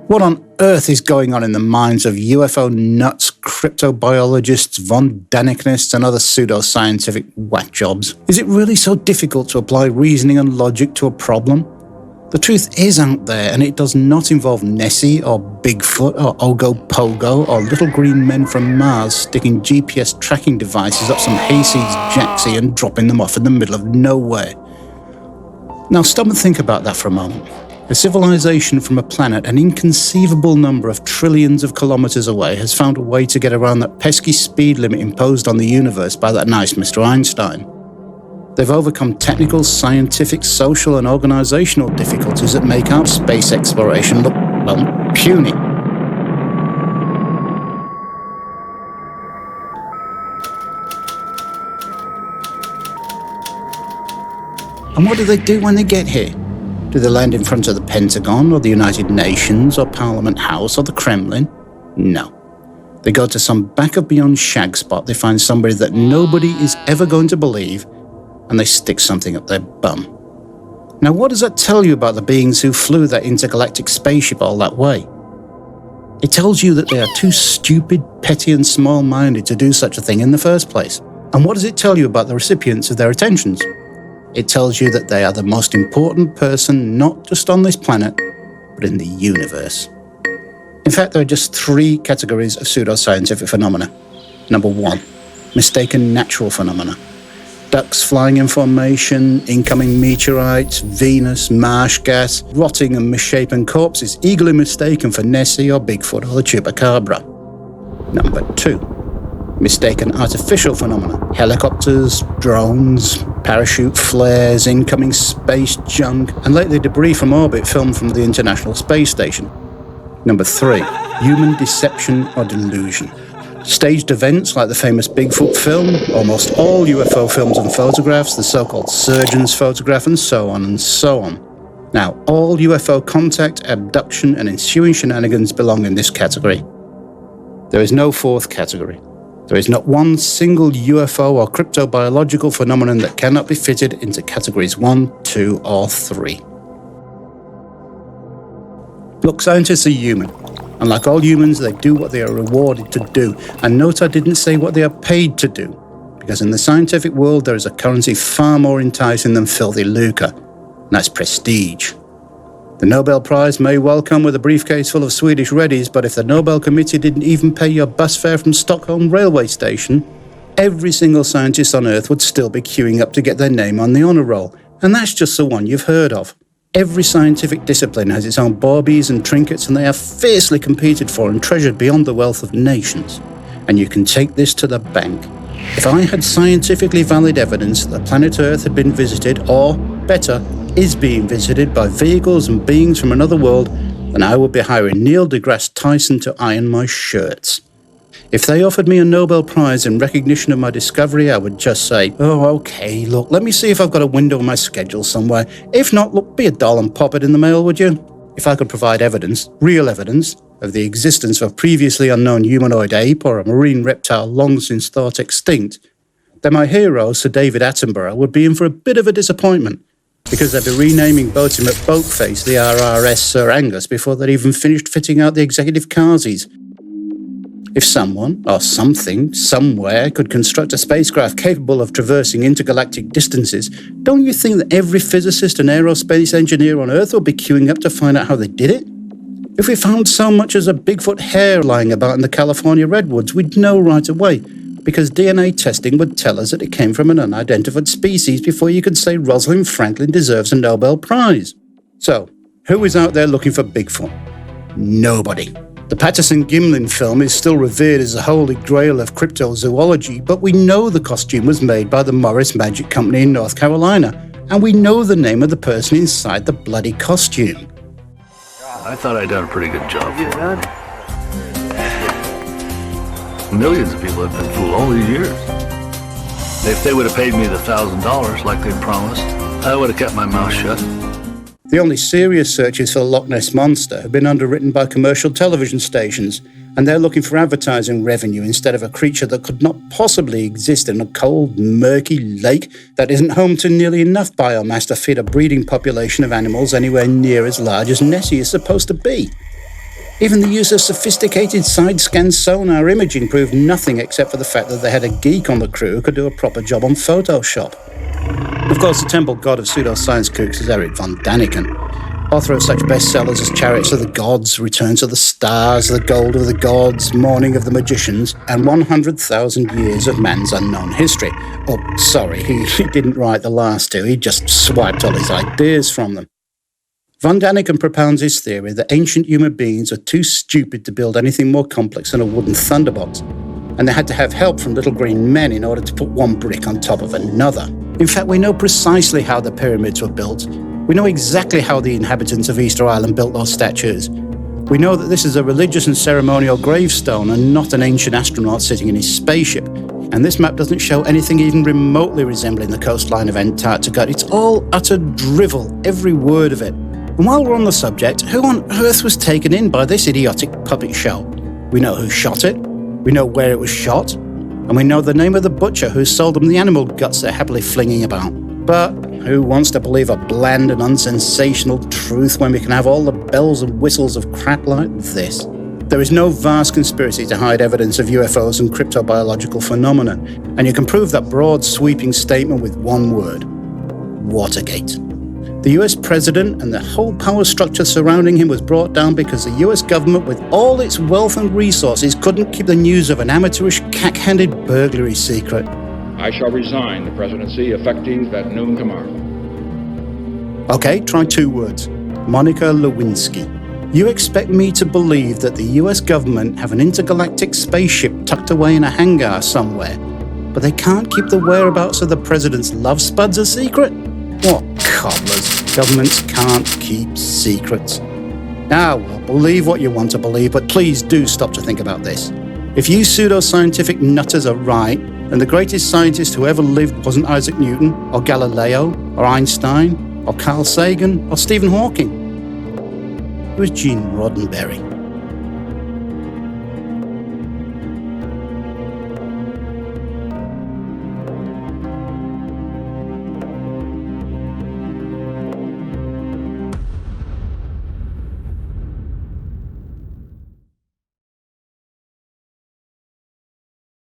What on earth is going on in the minds of UFO nuts, cryptobiologists, von Danichnists, and other pseudoscientific whack jobs? Is it really so difficult to apply reasoning and logic to a problem? The truth is out there, and it does not involve Nessie or Bigfoot or Ogopogo or little green men from Mars sticking GPS tracking devices up some hayseed's jacksie and dropping them off in the middle of nowhere. Now stop and think about that for a moment. A civilization from a planet an inconceivable number of trillions of kilometers away has found a way to get around that pesky speed limit imposed on the universe by that nice Mr. Einstein. They've overcome technical, scientific, social and organizational difficulties that make our space exploration look, well, puny. And what do they do when they get here? Do they land in front of the Pentagon or the United Nations or Parliament House or the Kremlin? No. They go to some back of beyond shag spot, they find somebody that nobody is ever going to believe, and they stick something up their bum. Now what does that tell you about the beings who flew that intergalactic spaceship all that way? It tells you that they are too stupid, petty and small-minded to do such a thing in the first place. And what does it tell you about the recipients of their attentions? It tells you that they are the most important person not just on this planet, but in the universe. In fact, there are just 3 categories of pseudoscientific phenomena. Number 1, mistaken natural phenomena. Ducks flying in formation, incoming meteorites, Venus, marsh gas, rotting and misshapen corpses eagerly mistaken for Nessie or Bigfoot or the Chupacabra. Number 2, mistaken artificial phenomena. Helicopters, drones, parachute flares, incoming space junk, and lately debris from orbit filmed from the International Space Station. Number 3, human deception or delusion. Staged events like the famous Bigfoot film, almost all UFO films and photographs, the so-called surgeon's photograph, and so on and so on. Now, all UFO contact, abduction, and ensuing shenanigans belong in this category. There is no 4th category. There is not one single UFO or cryptobiological phenomenon that cannot be fitted into categories 1, 2, or 3. Look, scientists are human, and like all humans, they do what they are rewarded to do. And note I didn't say what they are paid to do, because in the scientific world there is a currency far more enticing than filthy lucre, and that's prestige. The Nobel Prize may well come with a briefcase full of Swedish Reddies, but if the Nobel Committee didn't even pay your bus fare from Stockholm railway station, every single scientist on Earth would still be queuing up to get their name on the honour roll. And that's just the one you've heard of. Every scientific discipline has its own baubles and trinkets, and they are fiercely competed for and treasured beyond the wealth of nations. And you can take this to the bank. If I had scientifically valid evidence that planet Earth had been visited, or, better, is being visited by vehicles and beings from another world, then I would be hiring Neil deGrasse Tyson to iron my shirts. If they offered me a Nobel Prize in recognition of my discovery, I would just say, oh, okay, look, let me see if I've got a window in my schedule somewhere. If not, look, be a doll and pop it in the mail, would you? If I could provide evidence, real evidence, of the existence of a previously unknown humanoid ape or a marine reptile long since thought extinct, then my hero, Sir David Attenborough, would be in for a bit of a disappointment, because they'd be renaming Boaty McBoatface the RRS Sir Angus before they'd even finished fitting out the executive carsies. If someone, or something, somewhere, could construct a spacecraft capable of traversing intergalactic distances, don't you think that every physicist and aerospace engineer on Earth would be queuing up to find out how they did it? If we found so much as a Bigfoot hair lying about in the California redwoods, we'd know right away, because DNA testing would tell us that it came from an unidentified species before you could say Rosalind Franklin deserves a Nobel Prize. So, who is out there looking for Bigfoot? Nobody. The Patterson-Gimlin film is still revered as the holy grail of cryptozoology, but we know the costume was made by the Morris Magic Company in North Carolina, and we know the name of the person inside the bloody costume. I thought I'd done a pretty good job for them. Millions of people have been fooled all these years. If they would have paid me the $1,000 like they promised, I would have kept my mouth shut. The only serious searches for the Loch Ness Monster have been underwritten by commercial television stations, and they're looking for advertising revenue instead of a creature that could not possibly exist in a cold, murky lake that isn't home to nearly enough biomass to feed a breeding population of animals anywhere near as large as Nessie is supposed to be. Even the use of sophisticated side-scan sonar imaging proved nothing except for the fact that they had a geek on the crew who could do a proper job on Photoshop. Of course, the temple god of pseudoscience kooks is Eric von Daniken, author of such bestsellers as Chariots of the Gods, Returns of the Stars, The Gold of the Gods, Morning of the Magicians, and 100,000 Years of Man's Unknown History. Oh, sorry, he didn't write the last two, he just swiped all his ideas from them. Von Daniken propounds his theory that ancient human beings are too stupid to build anything more complex than a wooden thunderbolt, and they had to have help from little green men in order to put one brick on top of another. In fact, we know precisely how the pyramids were built. We know exactly how the inhabitants of Easter Island built those statues. We know that this is a religious and ceremonial gravestone and not an ancient astronaut sitting in his spaceship. And this map doesn't show anything even remotely resembling the coastline of Antarctica. It's all utter drivel, every word of it. And while we're on the subject, who on earth was taken in by this idiotic puppet show? We know who shot it, we know where it was shot, and we know the name of the butcher who sold them the animal guts they're happily flinging about. But who wants to believe a bland and unsensational truth when we can have all the bells and whistles of crap like this? There is no vast conspiracy to hide evidence of UFOs and cryptobiological phenomena, and you can prove that broad, sweeping statement with one word: Watergate. The US president and the whole power structure surrounding him was brought down because the US government, with all its wealth and resources, couldn't keep the news of an amateurish, cack-handed burglary secret. I shall resign the presidency effective at noon tomorrow. Okay, try 2 words. Monica Lewinsky. You expect me to believe that the US government have an intergalactic spaceship tucked away in a hangar somewhere, but they can't keep the whereabouts of the president's love spuds a secret? What cobblers. Governments can't keep secrets. Now, well, believe what you want to believe, but please do stop to think about this. If you pseudoscientific nutters are right, then the greatest scientist who ever lived wasn't Isaac Newton, or Galileo, or Einstein, or Carl Sagan, or Stephen Hawking. It was Gene Roddenberry.